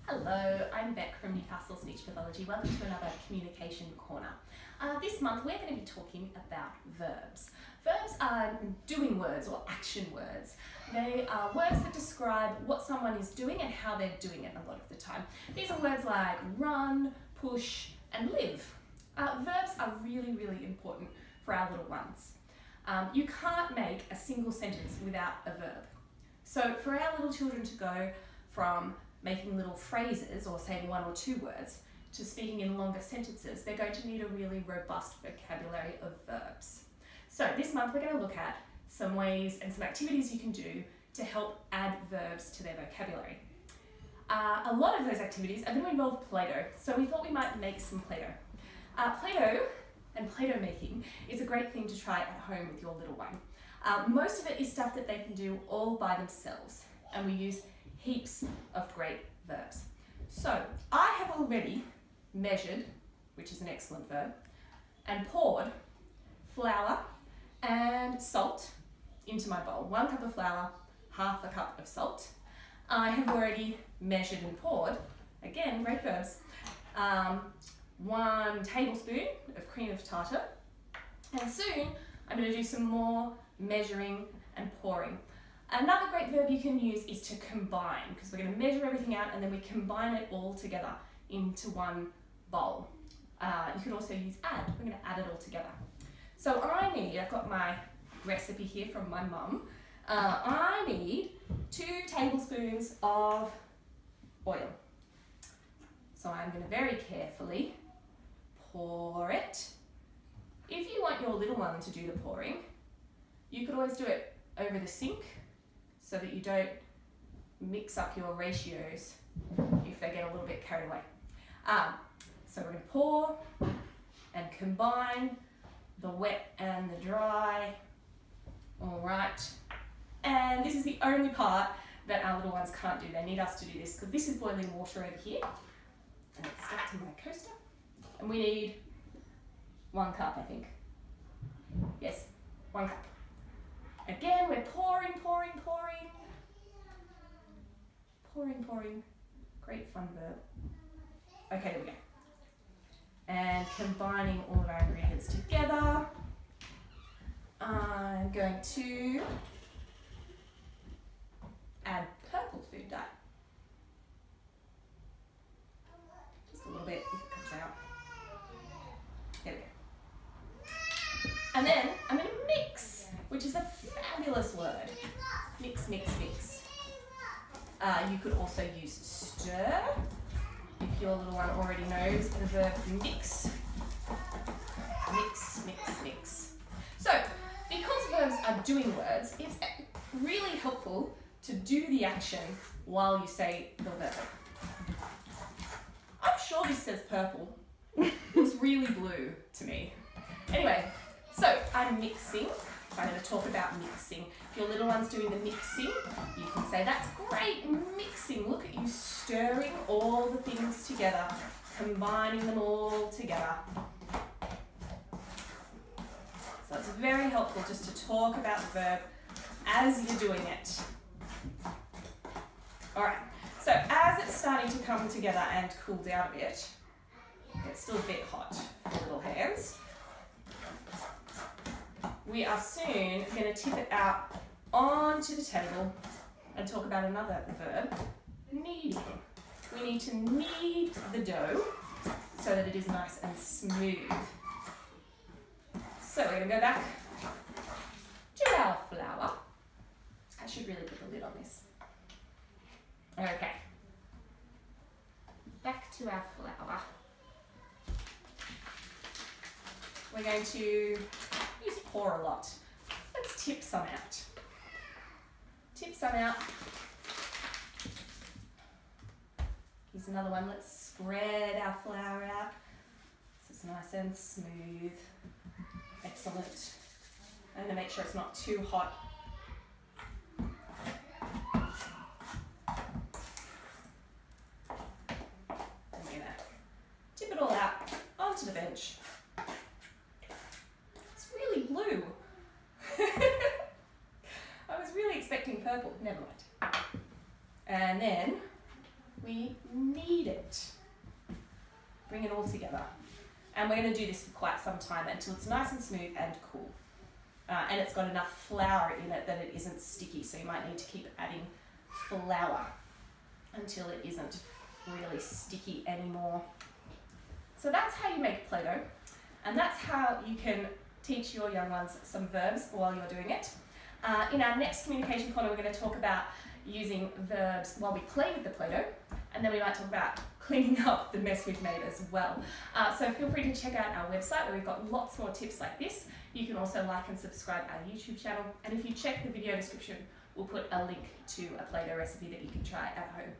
Hello, I'm Bec from Newcastle Speech Pathology. Welcome to another Communication Corner. This month we're going to be talking about verbs. Verbs are doing words or action words. They are words that describe what someone is doing and how they're doing it a lot of the time. These are words like run, push and live. Verbs are really, really important for our little ones. You can't make a single sentence without a verb. So for our little children to go from making little phrases or saying one or two words to speaking in longer sentences, they're going to need a really robust vocabulary of verbs. So this month we're going to look at some ways and some activities you can do to help add verbs to their vocabulary. A lot of those activities are going to involve Play-Doh, so we thought we might make some Play-Doh. Play-Doh and Play-Doh making is a great thing to try at home with your little one. Most of it is stuff that they can do all by themselves, and we use heaps of great verbs. So I have already measured, which is an excellent verb, and poured flour and salt into my bowl. 1 cup of flour, half a cup of salt. I have already measured and poured, again, great verbs, 1 tablespoon of cream of tartar, and soon I'm going to do some more measuring and pouring. Another great verb you can use is to combine, because we're going to measure everything out and then we combine it all together into one bowl. You could also use add. We're going to add it all together. So I've got my recipe here from my mum. I need 2 tablespoons of oil. So I'm going to very carefully pour it. If you want your little one to do the pouring, you could always do it over the sink, so that you don't mix up your ratios if they get a little bit carried away. So we're going to pour and combine the wet and the dry. All right. And this is the only part that our little ones can't do. They need us to do this because this is boiling water over here. And it's stuck to my coaster. And we need 1 cup, I think. Yes, 1 cup. Again, we're pouring, pouring, pouring. Pouring, pouring. Great fun verb. Okay, there we go. And combining all of our ingredients together. I'm going to add purple food dye. Just a little bit if it comes out. There we go. And then I'm going to mix, which is a fabulous word. Mix, mix, mix. You could also use stir, if your little one already knows the verb mix. Mix, mix, mix. So, because verbs are doing words, it's really helpful to do the action while you say the verb. I'm sure this says purple. It's really blue to me. Anyway, so I'm mixing. So I'm going to talk about mixing. If your little one's doing the mixing, you can say, that's great, mixing. Look at you stirring all the things together, combining them all together. So it's very helpful just to talk about the verb as you're doing it. All right, so as it's starting to come together and cool down a bit, it's still a bit hot for little hands. We are soon going to tip it out onto the table and talk about another verb, kneading. We need to knead the dough so that it is nice and smooth. So we're going to go back to our flour. I should really put the lid on this. Okay. Back to our flour. We're going to use pour a lot. Let's tip some out. Tip some out. Here's another one. Let's spread our flour out so it's nice and smooth. Excellent. I'm going to make sure it's not too hot. I'm going to tip it all out onto the bench. Blue. I was really expecting purple, never mind. And then we knead it. Bring it all together. And we're going to do this for quite some time until it's nice and smooth and cool. And it's got enough flour in it that it isn't sticky, so you might need to keep adding flour until it isn't really sticky anymore. So that's how you make Play-Doh, and that's how you can teach your young ones some verbs while you're doing it. In our next communication corner, we're going to talk about using verbs while we play with the Play-Doh, and then we might talk about cleaning up the mess we've made as well. So feel free to check out our website where we've got lots more tips like this. You can also like and subscribe our YouTube channel, and if you check the video description, we'll put a link to a Play-Doh recipe that you can try at home.